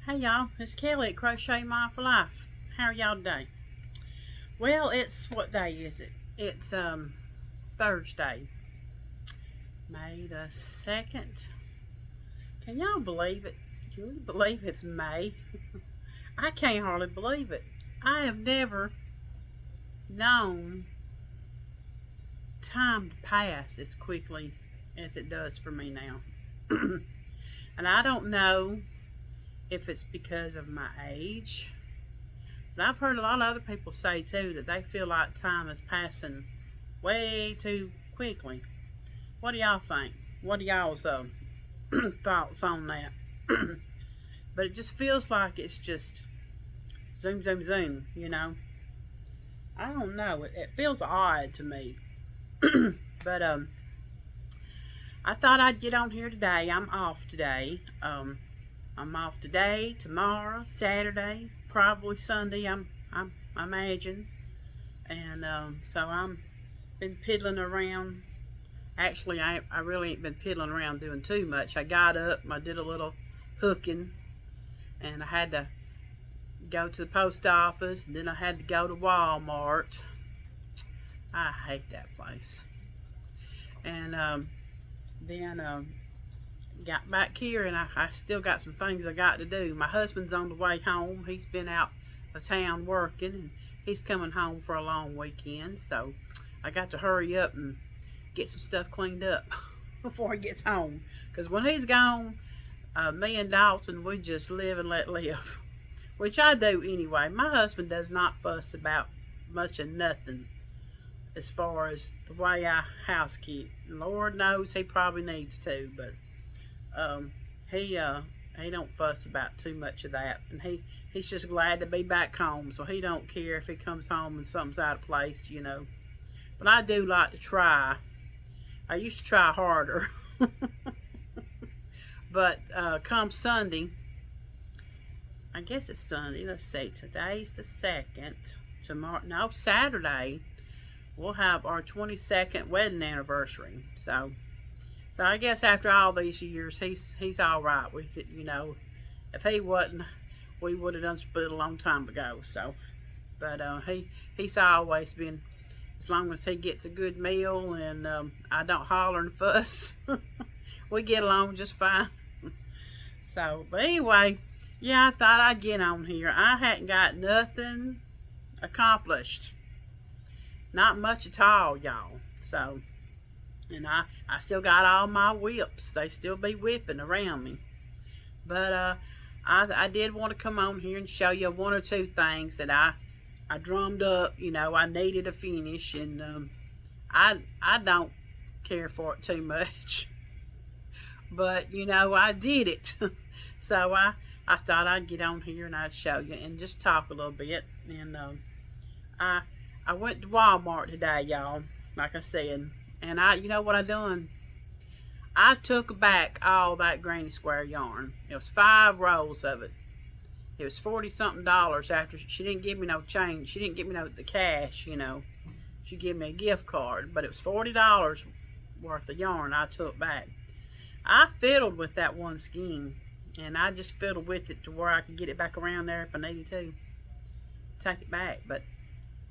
Hey y'all, it's Kelly at Crochet Mom for Life. How are y'all today? Well, it's what day is it? It's Thursday, May the 2nd. Can y'all believe it? Can you believe it's May? I can't hardly believe it. I have never known time to pass as quickly as it does for me now. And I don't know if it's because of my age. But I've heard a lot of other people say too that they feel like time is passing way too quickly. What do y'all think? What are y'all's thoughts on that? But it just feels like it's just zoom, zoom, zoom, you know? I don't know. It feels odd to me. But I thought I'd get on here today. I'm off today. I'm off today, tomorrow, Saturday, probably Sunday. I imagine, and so I'm been piddling around. Actually, I really ain't been piddling around doing too much. I got up, I did a little hooking, and I had to go to the post office, and then I had to go to Walmart. I hate that place. And then got back here, and I still got some things I got to do. My husband's on the way home. He's been out of town working, and he's coming home for a long weekend, so I got to hurry up and get some stuff cleaned up before he gets home, because when he's gone, me and Dalton, we just live and let live, which I do anyway. My husband does not fuss about much of nothing as far as the way I housekeep. Lord knows he probably needs to, but he don't fuss about too much of that, and he's just glad to be back home, so he don't care if he comes home and something's out of place, you know. But I do like to try. I used to try harder. But come Sunday, I guess it's Sunday, let's see, today's the 2nd, tomorrow, no, Saturday, we'll have our 22nd wedding anniversary. So I guess after all these years, he's all right with it, you know. If he wasn't, we would have done split a long time ago. So, but he's always been, as long as he gets a good meal and I don't holler and fuss, we get along just fine. So, but anyway, yeah, I thought I'd get on here. I hadn't got nothing accomplished, not much at all, y'all. So. And I still got all my whips. They still be whipping around me. But I did want to come on here and show you one or two things that I drummed up. You know, I needed a finish, and I don't care for it too much. But, you know, I did it. So I thought I'd get on here and I'd show you and just talk a little bit. And I went to Walmart today, y'all, like I said. And you know what I done? I took back all that granny square yarn. It was 5 rolls of it. It was $40-something after she didn't give me no change. She didn't give me the cash, you know. She gave me a gift card, but it was $40 worth of yarn I took back. I fiddled with that one skein, and I just fiddled with it to where I could get it back around there if I needed to. Take it back, but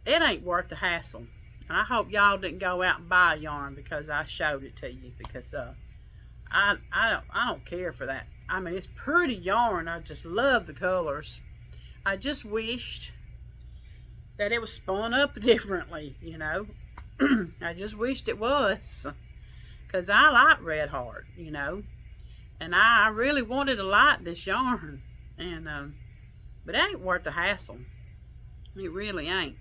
it ain't worth the hassle. I hope y'all didn't go out and buy yarn because I showed it to you, because I don't care for that. I mean, it's pretty yarn. I just love the colors. I just wished that it was spun up differently, you know. I just wished it was, because I like Red Heart, you know, and I really wanted to like this yarn, and but it ain't worth the hassle. It really ain't.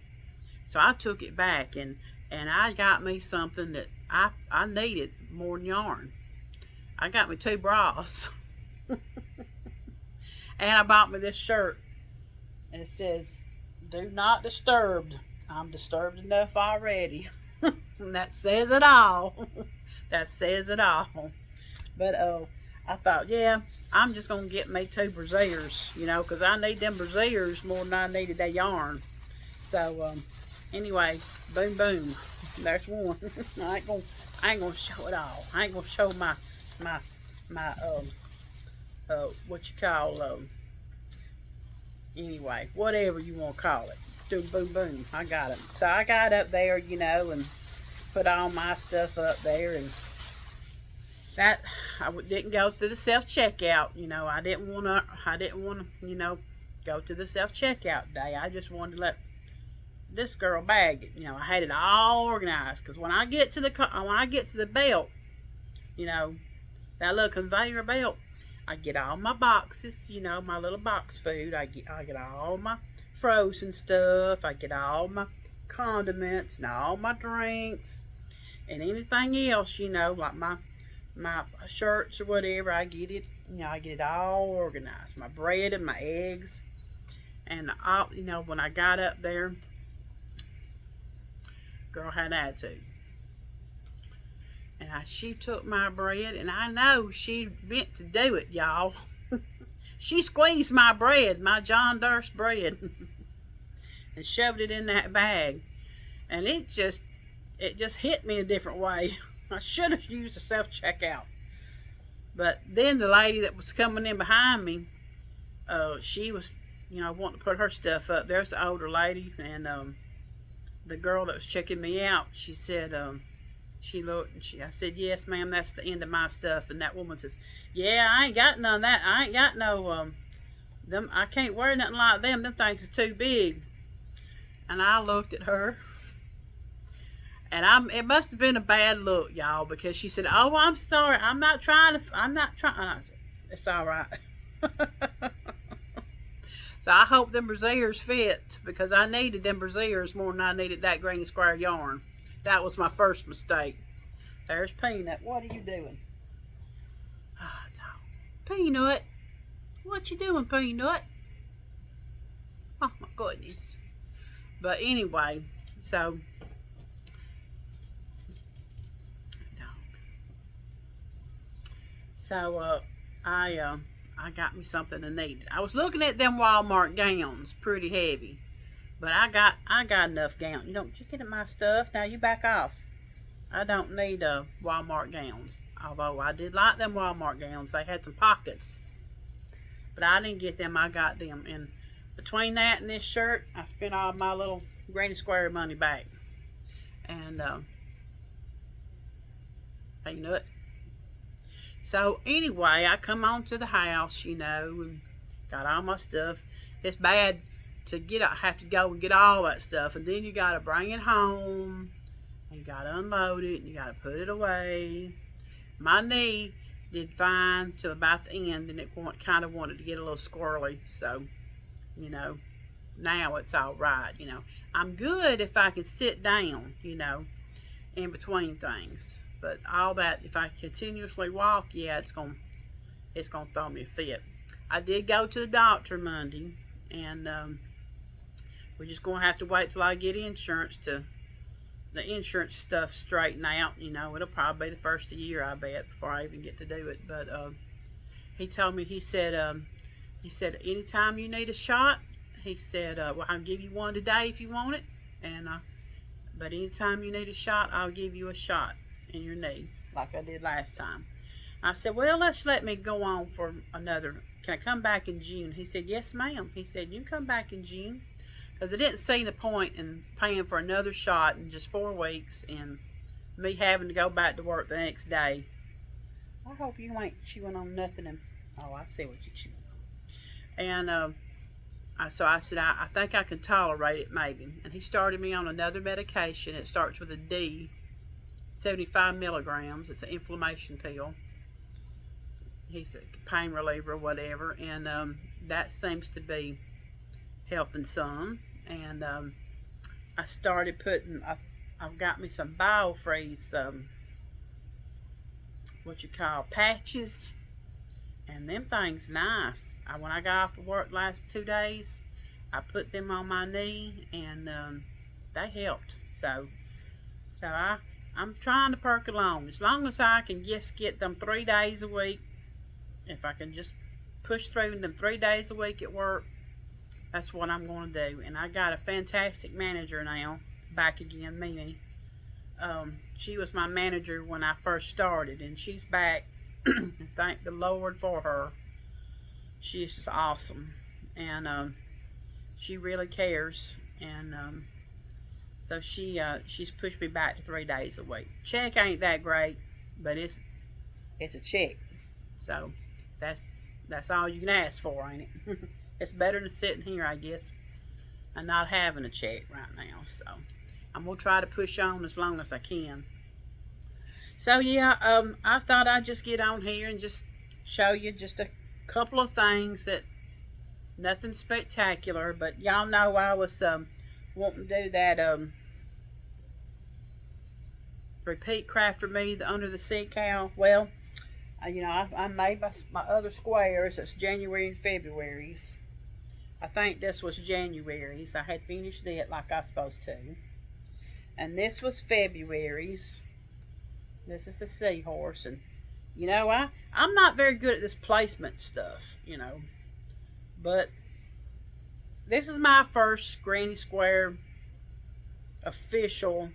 So I took it back, and I got me something that I needed more than yarn. I got me 2 bras. And I bought me this shirt. And it says, "Do not disturb. I'm disturbed enough already." And that says it all. That says it all. But I thought, yeah, I'm just going to get me 2 brassieres, you know, because I need them brassieres more than I needed that yarn. So, anyway, boom, boom. There's one. I ain't gonna show it all. I ain't gonna show my what you call Anyway, whatever you want to call it. Boom, boom, boom. I got it. So I got up there, you know, and put all my stuff up there, and that I didn't go through the self-checkout. You know, I didn't want to, you know, go to the self-checkout day. I just wanted to let this girl bag it. You know, I had it all organized, because when I get to the belt, you know, that little conveyor belt, I get all my boxes, you know, my little box food. I get all my frozen stuff. I get all my condiments and all my drinks and anything else, you know, like my shirts or whatever. I get it, you know, I get it all organized. My bread and my eggs. And all, you know, when I got up there, girl had attitude. And she took my bread, and I know she meant to do it, y'all. She squeezed my bread, my John Durst bread, and shoved it in that bag. And it just hit me a different way. I should have used the self-checkout. But then the lady that was coming in behind me, she was, you know, wanting to put her stuff up. There's the older lady, and the girl that was checking me out, she said, she looked, and I said, yes, ma'am, that's the end of my stuff. And that woman says, yeah, I ain't got none of that. I ain't got no, I can't wear nothing like them. Them things is too big. And I looked at her, and it must have been a bad look, y'all, because she said, oh, I'm sorry. I'm not trying. And I said, it's all right. So I hope them brassieres fit, because I needed them brassieres more than I needed that green square yarn. That was my first mistake. There's Peanut. What are you doing? Oh, no. Peanut. What you doing, Peanut? Oh, my goodness. But anyway, so I got me something I needed. I was looking at them Walmart gowns, pretty heavy. But I got enough gowns. You don't you get at my stuff. Now you back off. I don't need Walmart gowns. Although I did like them Walmart gowns. They had some pockets. But I didn't get them. I got them. And between that and this shirt, I spent all my little Granny Square money back. And Peanut. So anyway, I come on to the house, you know, and got all my stuff. It's bad to have to go and get all that stuff, and then you got to bring it home, and you got to unload it, and you got to put it away. My knee did fine till about the end, and it kind of wanted to get a little squirrely, so, you know, now it's all right, you know. I'm good if I can sit down, you know, in between things, but all that, if I continuously walk, yeah, it's gonna throw me a fit. I did go to the doctor Monday, and we're just going to have to wait till I get the insurance stuff straightened out. You know, it'll probably be the first of the year, I bet, before I even get to do it. But he told me, he said anytime you need a shot, he said, well, I'll give you one today if you want it. And but anytime you need a shot, I'll give you a shot in your knee, like I did last time. I said, well, let me go on for another. Can I come back in June? He said, yes, ma'am. He said, you can come back in June. Because I didn't see the point in paying for another shot in just 4 weeks and me having to go back to work the next day. I hope you ain't chewing on nothing. Oh, I see what you're chewing on. And so I said, I think I can tolerate it maybe. And he started me on another medication. It starts with a D, 75 milligrams. It's an inflammation pill. He's a pain reliever or whatever. And that seems to be helping some. And I started putting, I've got me some biofreeze, patches, and them things nice. When I got off of work last 2 days, I put them on my knee, and they helped. So I'm trying to perk along. As long as I can just get them 3 days a week, if I can just push through them 3 days a week at work, that's what I'm going to do. And I got a fantastic manager now, back again, Mimi. She was my manager when I first started, and she's back. Thank the Lord for her. She's just awesome. And She really cares, and so she's pushed me back to 3 days a week. Check ain't that great, but it's a check. So that's that's all you can ask for, ain't it? It's better than sitting here, I guess, and not having a check right now. So I'm gonna try to push on as long as I can. So yeah, I thought I'd just get on here and just show you just a couple of things that nothing spectacular, but y'all know I was wanting to do that repeat craft for me, the under the sea cow. Well, you know, I made my other squares. It's January and February's. I think this was January's. I had finished it like I was supposed to. And this was February's. This is the seahorse. And, you know, I'm not very good at this placement stuff, you know. But this is my first Granny Square official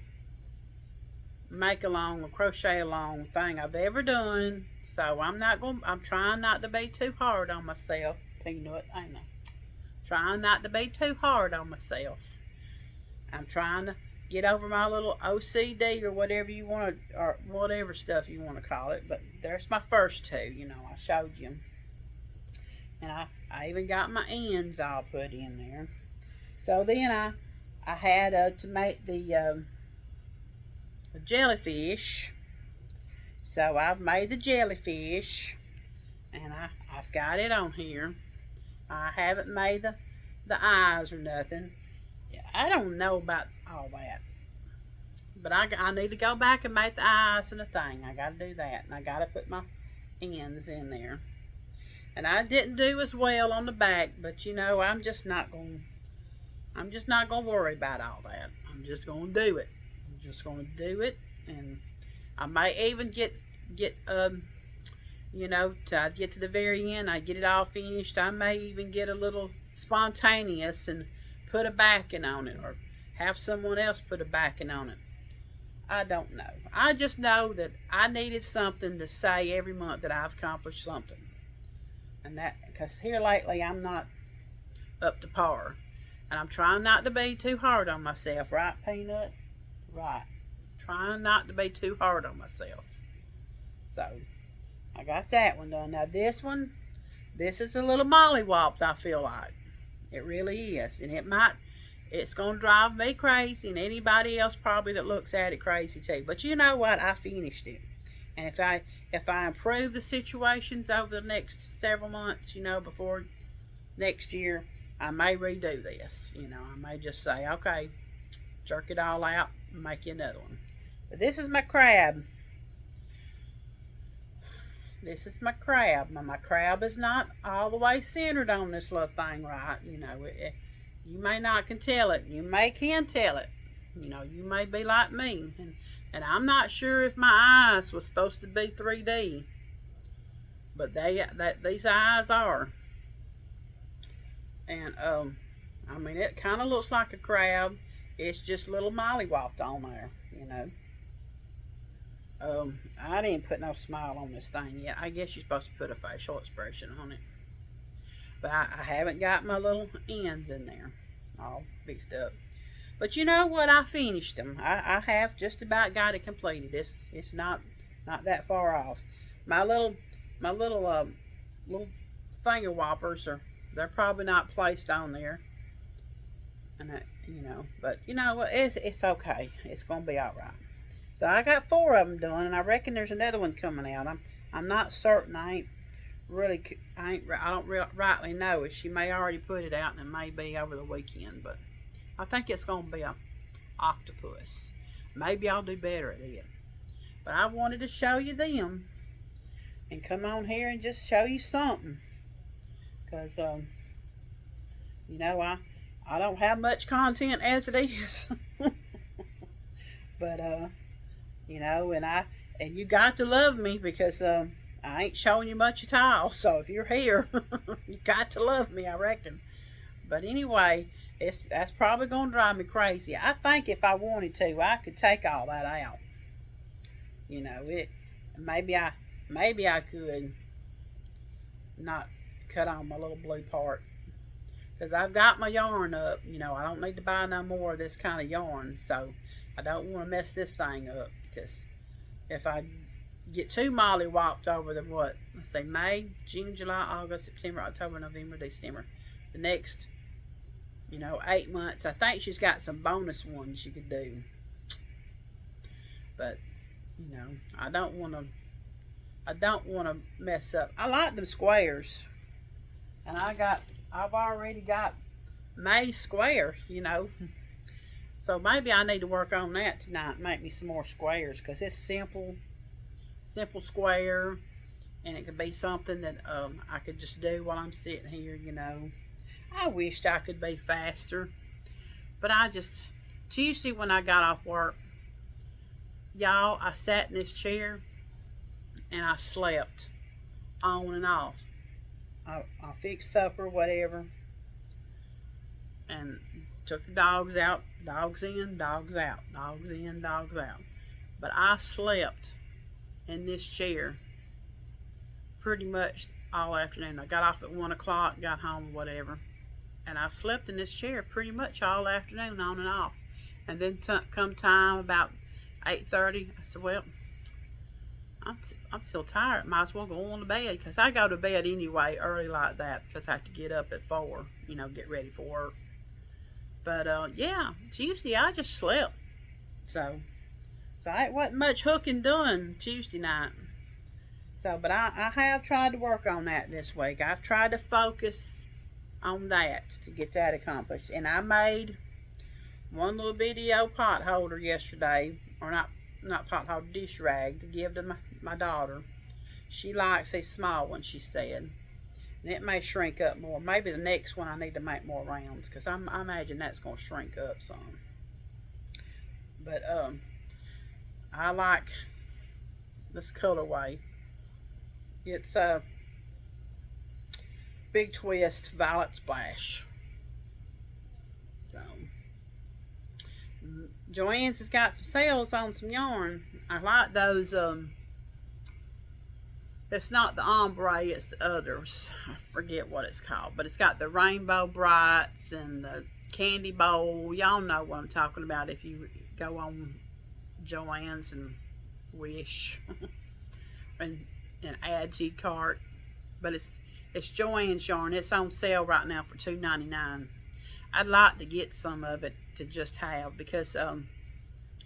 make along or crochet along thing I've ever done. So I'm trying not to be too hard on myself. Peanut, ain't I? Trying not to be too hard on myself. I'm trying to get over my little OCD or whatever you want to, or whatever stuff you want to call it. But there's my first two, you know, I showed you. And I even got my ends all put in there. So then I had to make the jellyfish. So I've made the jellyfish, and I've got it on here. I haven't made the eyes or nothing. I don't know about all that, but I need to go back and make the eyes and the thing. I got to do that, and I got to put my ends in there. And I didn't do as well on the back, but you know, I'm just not going to worry about all that. I'm just going to do it. I'm just going to do it, and I may even get you know, to get to the very end, I get it all finished. I may even get a little spontaneous and put a backing on it, or have someone else put a backing on it. I don't know. I just know that I needed something to say every month that I've accomplished something. And that, because here lately I'm not up to par. And I'm trying not to be too hard on myself, right, Peanut? Right. Trying not to be too hard on myself. So, I got that one done. Now this is a little mollywopped, I feel like. It really is. And it's going to drive me crazy, and anybody else probably that looks at it crazy too. But you know what? I finished it. And if I improve the situations over the next several months, you know, before next year, I may redo this. You know, I may just say, okay, jerk it all out and make you another one. But this is my crab. This is my crab. Now, my crab is not all the way centered on this little thing, right? You know, you may not can tell it. You may can tell it. You know, you may be like me. And I'm not sure if my eyes was supposed to be 3D. But these eyes are. And, I mean, it kind of looks like a crab. It's just a little mollywopped on there, you know. I didn't put no smile on this thing yet. I guess you're supposed to put a facial expression on it. But I haven't got my little ends in there all fixed up. But you know what? I finished them. I have just about got it completed. It's not that far off. My little little finger whoppers they're probably not placed on there. And you know, but you know what? It's okay. It's gonna be all right. So I got 4 of them done, and I reckon there's another one coming out. I'm not certain. I don't rightly know it. She may already put it out, and it may be over the weekend. But I think it's gonna be a octopus. Maybe I'll do better at it. But I wanted to show you them, and come on here and just show you something, because you know, I don't have much content as it is. But you know, and you got to love me, because I ain't showing you much at all. So if you're here, you got to love me, I reckon. But anyway, that's probably gonna drive me crazy. I think if I wanted to, I could take all that out. You know, maybe I could not cut on my little blue part. because I've got my yarn up. You know, I don't need to buy no more of this kind of yarn, so I don't want to mess this thing up, because if I get too mollywopped over the what, let's say May, June, July, August, September, October, November, December, the next, 8 months. I think she's got some bonus ones you could do, but I don't want to mess up. I like them squares, and I've already got May square, so maybe I need to work on that tonight, make me some more squares, because it's simple square, and it could be something that I could just do while I'm sitting here. I wished I could be faster, but Tuesday when I got off work, y'all, I sat in this chair and I slept on and off. I fixed supper, whatever, and took the dogs out. Dogs in, dogs out. Dogs in, dogs out. But I slept in this chair pretty much all afternoon. I got off at 1 o'clock, got home, whatever, and I slept in this chair pretty much all afternoon, on and off. And then come time about 8:30, I said, well, I'm still tired. Might as well go on to bed, because I go to bed anyway early like that, because I have to get up at 4, get ready for work. But yeah, Tuesday I just slept. So I wasn't much hooking done Tuesday night. So, but I have tried to work on that this week. I've tried to focus on that to get that accomplished. And I made one little video pot holder yesterday, or not pot holder, dish rag, to give to my daughter. She likes a small one, she said. And it may shrink up more. Maybe the next one I need to make more rounds, because I imagine that's going to shrink up some. But I like this colorway. It's a Big Twist Violet Splash. So Joann's has got some sales on some yarn. I like those. It's not the ombre, it's the others. I forget what it's called, but it's got the Rainbow Brights and the Candy Bowl. Y'all know what I'm talking about if you go on Joann's and Wish and add G-Cart. But it's Joann's yarn. It's on sale right now for $2.99. I'd like to get some of it to just have, because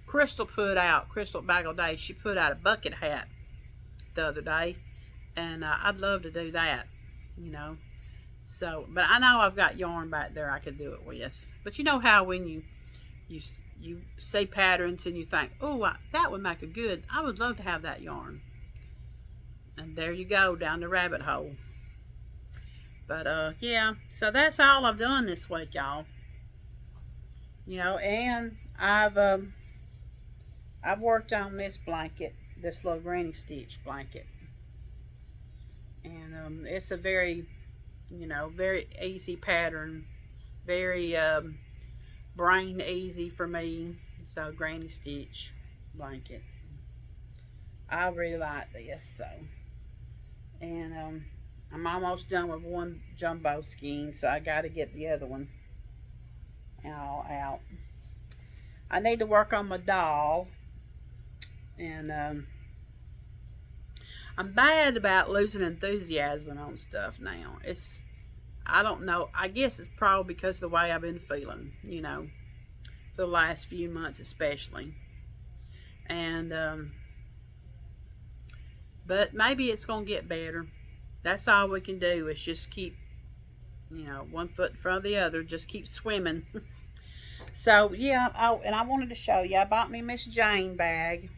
Crystal Back All Day, she put out a bucket hat the other day, and I'd love to do that, So, but I know I've got yarn back there I could do it with. But you know how when you see patterns and you think, oh, that would make I would love to have that yarn. And there you go, down the rabbit hole. But yeah, so that's all I've done this week, y'all. And I've worked on this blanket, this little granny stitch blanket. And it's a very, very easy pattern, very brain easy for me. So granny stitch blanket. I really like this. So, and I'm almost done with one jumbo skein, so I got to get the other one all out. I need to work on my doll, and I'm bad about losing enthusiasm on stuff now. I don't know. I guess it's probably because of the way I've been feeling, for the last few months especially. And but maybe it's going to get better. That's all we can do, is just keep, one foot in front of the other. Just keep swimming. So, yeah. Oh, and I wanted to show you. I bought me Miss Jane bag.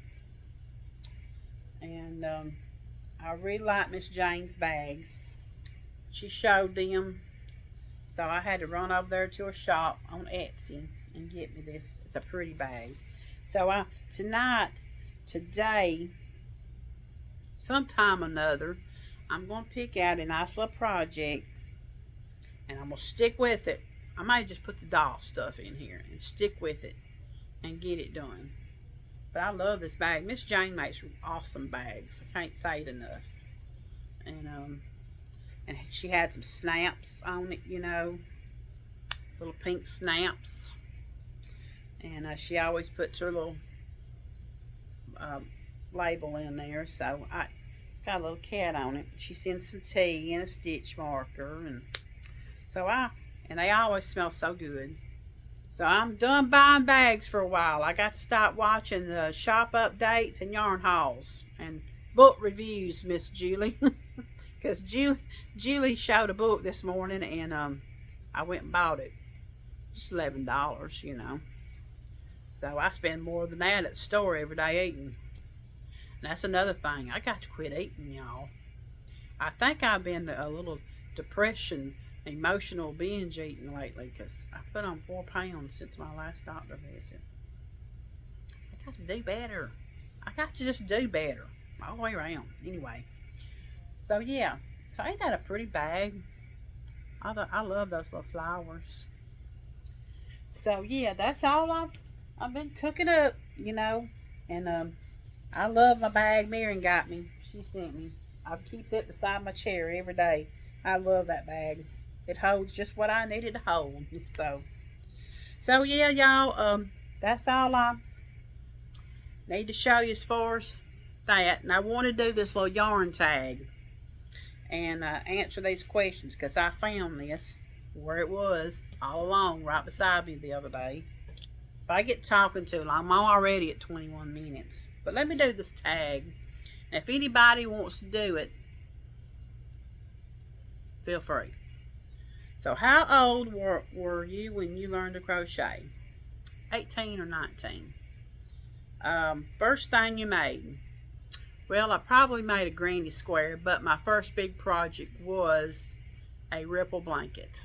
And I really like Miss Jane's bags. She showed them. So I had to run over there to a shop on Etsy and get me this. It's a pretty bag. So today, sometime or another, I'm going to pick out a nice little project, and I'm going to stick with it. I might just put the doll stuff in here and stick with it and get it done. But I love this bag. Miss Jane makes awesome bags. I can't say it enough. And she had some snaps on it, little pink snaps. And she always puts her little label in there. So it's got a little cat on it. She sends some tea and a stitch marker. And so they always smell so good. So I'm done buying bags for a while. I got to stop watching the shop updates and yarn hauls and book reviews, Miss Julie. Because Julie showed a book this morning, and I went and bought it. Just $11, you know. So I spend more than that at the store every day eating. And that's another thing. I got to quit eating, y'all. I think I've been a little depression, emotional binge eating lately, because I put on 4 pounds since my last doctor visit. I got to do better. I got to just do better all the way around. Anyway, so yeah, so ain't that a pretty bag? I love those little flowers. So yeah, that's all I've been cooking up, you know. And I love my bag Marion got me. She sent me. I keep it beside my chair every day. I love that bag. It holds just what I needed to hold. So yeah, y'all, that's all I need to show you as far as that. And I want to do this little yarn tag and answer these questions, because I found this where it was all along right beside me the other day. If I get talking too long, I'm already at 21 minutes. But let me do this tag. And if anybody wants to do it, feel free. So how old were you when you learned to crochet? 18 or 19? First thing you made? Well, I probably made a granny square, but my first big project was a ripple blanket.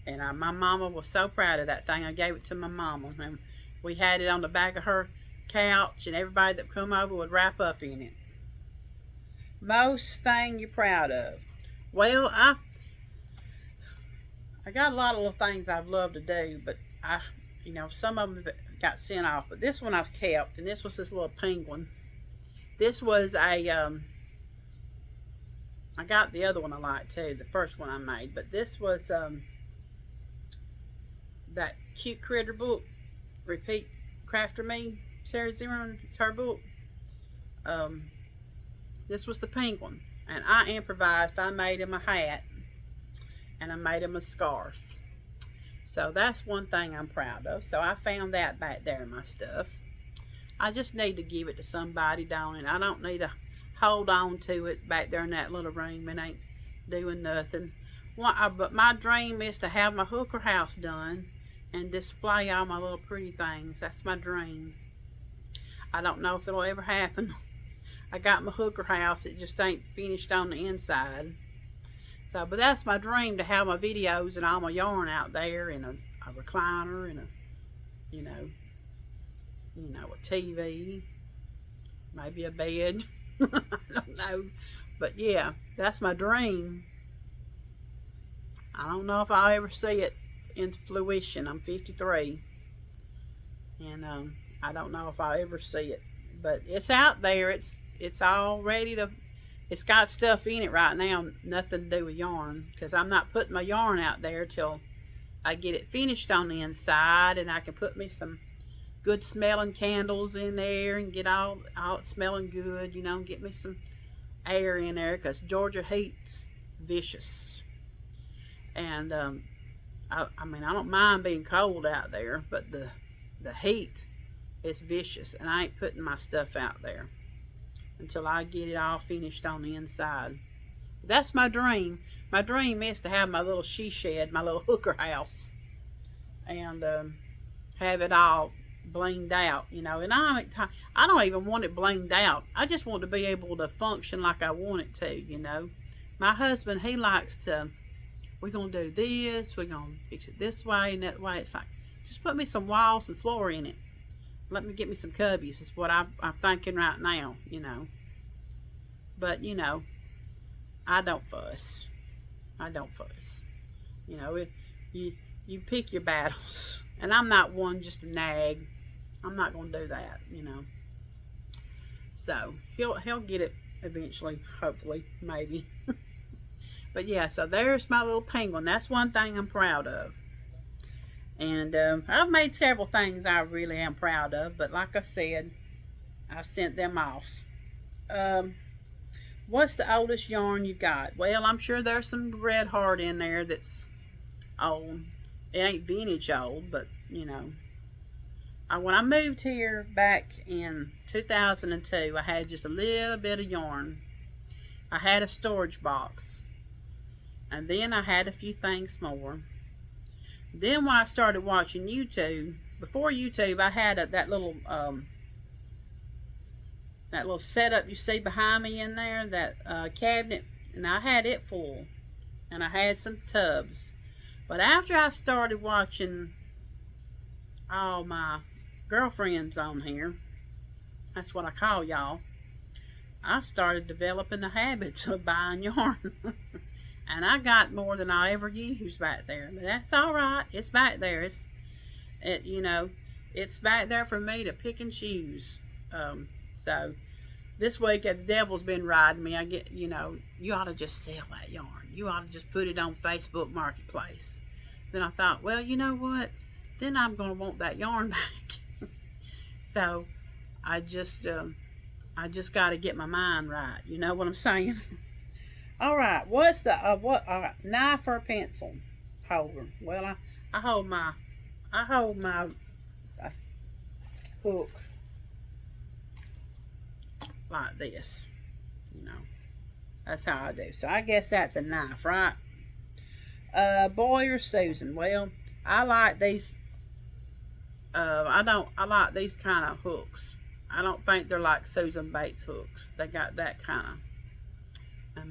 And my mama was so proud of that thing. I gave it to my mama, and we had it on the back of her couch, and everybody that come over would wrap up in it. Most thing you're proud of? Well, I got a lot of little things I've loved to do, but you know, some of them got sent off. But this one I've kept, and this was this little penguin. This was I got the other one I liked too, the first one I made. But this was that Cute Critter book, Repeat Crafter Me, Sarah Zimmerman. It's her book. This was the penguin, and I improvised. I made him a hat, and I made him a scarf. So that's one thing I'm proud of. So I found that back there in my stuff. I just need to give it to somebody, don't it? I don't need to hold on to it back there in that little room. It ain't doing nothing. But my dream is to have my hooker house done and display all my little pretty things. That's my dream. I don't know if it'll ever happen. I got my hooker house. It just ain't finished on the inside. So, but that's my dream, to have my videos and all my yarn out there, and a recliner, and a, you know, a TV, maybe a bed. I don't know, but yeah, that's my dream. I don't know if I'll ever see it in fruition. I'm 53, and I don't know if I'll ever see it, but it's out there. It's all ready to. It's got stuff in it right now, nothing to do with yarn, because I'm not putting my yarn out there till I get it finished on the inside, and I can put me some good smelling candles in there and get all smelling good, you know, and get me some air in there, because Georgia heat's vicious. And I mean, I don't mind being cold out there, but the heat is vicious, and I ain't putting my stuff out there until I get it all finished on the inside. That's my dream. My dream is to have my little she shed, my little hooker house, and have it all blinged out, you know. And I don't even want it blinged out. I just want to be able to function like I want it to, you know. My husband, he likes to, we're going to do this, we're going to fix it this way and that way. It's like, just put me some walls and floor in it. Let me get me some cubbies is what I'm thinking right now, you know. But, you know, I don't fuss. I don't fuss. You know, you pick your battles. And I'm not one just to nag. I'm not going to do that, you know. So, he'll get it eventually, hopefully, maybe. But yeah, so there's my little penguin. That's one thing I'm proud of. And I've made several things I really am proud of, but like I said, I've sent them off. Um, what's the oldest yarn you got? Well, I'm sure there's some red heart in there that's old. It ain't vintage old, but you know. When I moved here back in 2002, I had just a little bit of yarn. I had a storage box, and then I had a few things more. Then when I started watching YouTube, before YouTube, I had that little setup you see behind me in there, that cabinet, and I had it full, and I had some tubs. But after I started watching all my girlfriends on here, that's what I call y'all, I started developing the habits of buying yarn. And I got more than I ever used back there. But that's all right. It's back there. It's back there for me to pick and choose. So this week the devil's been riding me. You ought to just sell that yarn. You ought to just put it on Facebook Marketplace. Then I thought, well, you know what? Then I'm going to want that yarn back. So I just got to get my mind right. You know what I'm saying? All right. What's the knife or pencil holder? Well, I hold my hook like this. That's how I do. So I guess that's a knife, right? Boy or Susan? Well, I like these. I like these kind of hooks. I don't think they're like Susan Bates hooks. They got that kind of.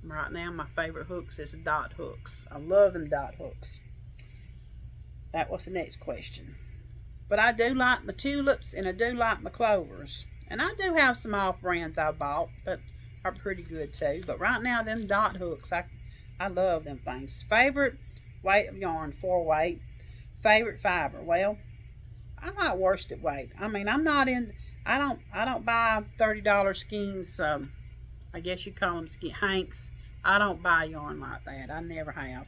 Right now, my favorite hooks is dot hooks. I love them dot hooks. That was the next question. But I do like my tulips, and I do like my clovers. And I do have some off brands I bought that are pretty good too. But right now, them dot hooks, I love them things. Favorite weight of yarn, 4-weight. Favorite fiber, well, I like worsted weight. I mean, I don't buy $30 skeins. I guess you call them Hanks. I don't buy yarn like that. I never have.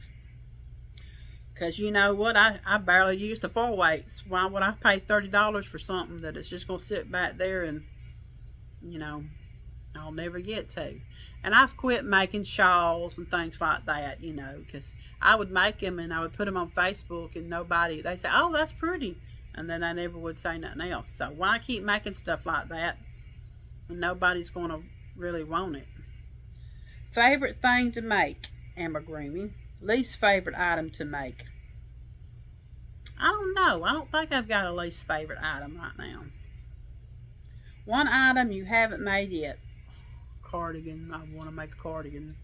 Because you know what? I barely use the 4-weights. Why would I pay $30 for something that is just going to sit back there and, I'll never get to? And I've quit making shawls and things like that, because I would make them and I would put them on Facebook and they'd say, oh, that's pretty. And then I never would say nothing else. So why keep making stuff like that when nobody's going to really want it? Favorite thing to make, amigurumi. Least favorite item to make. I don't know. I don't think I've got a least favorite item right now. One item you haven't made yet. Cardigan. I want to make a cardigan.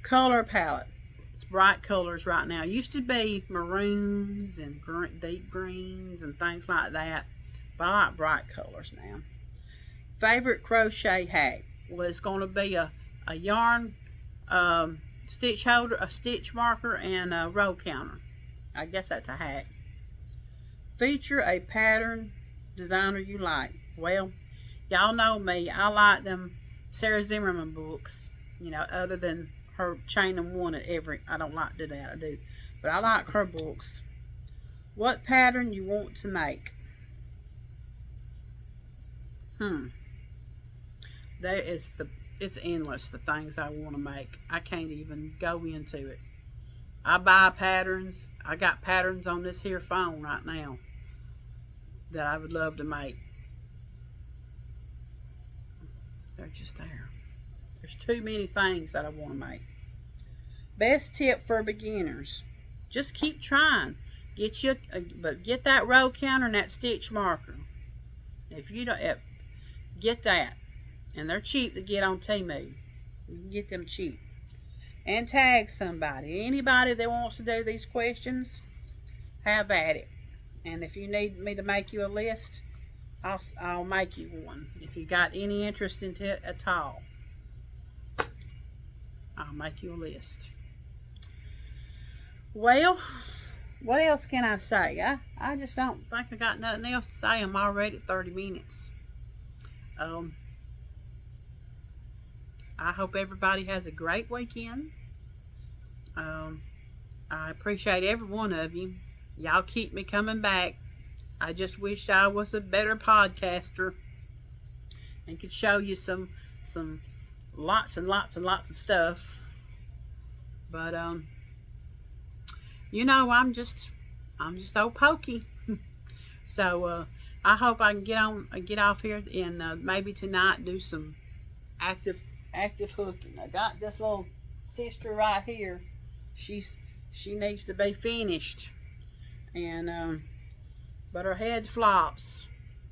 Color palette. It's bright colors right now. It used to be maroons and deep greens and things like that. But I like bright colors now. Favorite crochet hack. Well, it's going to be a yarn stitch holder, a stitch marker, and a row counter. I guess that's a hack. Feature a pattern designer you like. Well, y'all know me. I like them Sarah Zimmerman books. Other than her chain and one at every. I don't like to do that. I do, but I like her books. What pattern you want to make? It's endless, the things I want to make. I can't even go into it. I buy patterns. I got patterns on this here phone right now that I would love to make. They're just there. There's too many things that I want to make. Best tip for beginners. Just keep trying. Get that row counter and that stitch marker. If you don't, get that. And they're cheap to get on Temu. You can get them cheap. And tag somebody. Anybody that wants to do these questions, have at it. And if you need me to make you a list, I'll make you one. If you got any interest in it at all, I'll make you a list. Well, what else can I say? I just don't think I got nothing else to say. I'm already at 30 minutes. I hope everybody has a great weekend. I appreciate every one of you. Y'all keep me coming back. I just wish I was a better podcaster and could show you some lots and lots and lots of stuff. But I'm just so pokey. So I hope I can get off here and maybe tonight do some active hooking. I got this little sister right here. She needs to be finished, and but her head flops.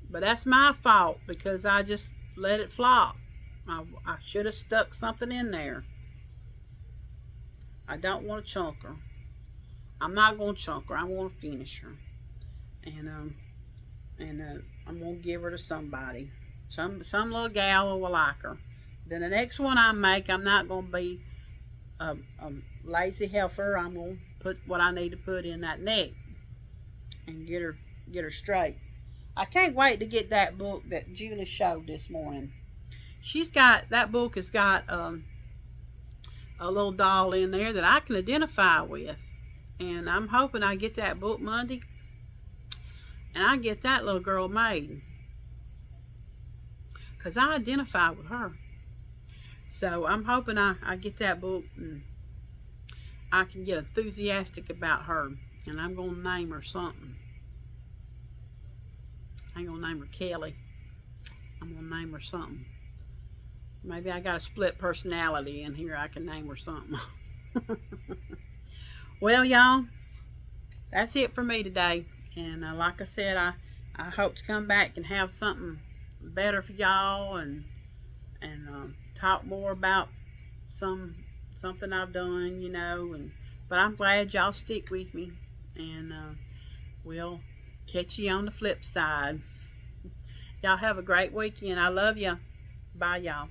But that's my fault because I just let it flop. I should have stuck something in there. I don't want to chunk her. I'm not going to chunk her. I want to finish her, and I'm gonna give her to somebody. Some little gal will like her. Then the next one I make, I'm not gonna be a lazy heifer. I'm gonna put what I need to put in that neck and get her straight. I can't wait to get that book that Julie showed this morning. That book has got a little doll in there that I can identify with, and I'm hoping I get that book Monday, and I get that little girl made, because I identify with her. So I'm hoping I get that book and I can get enthusiastic about her, and I'm going to name her something. I ain't going to name her Kelly. I'm going to name her something. Maybe I got a split personality in here. I can name her something. Well, y'all, that's it for me today. And like I said, I hope to come back and have something better for y'all, and talk more about something I've done, but I'm glad y'all stick with me, and we'll catch you on the flip side. Y'all have a great weekend. I love you. Bye, y'all.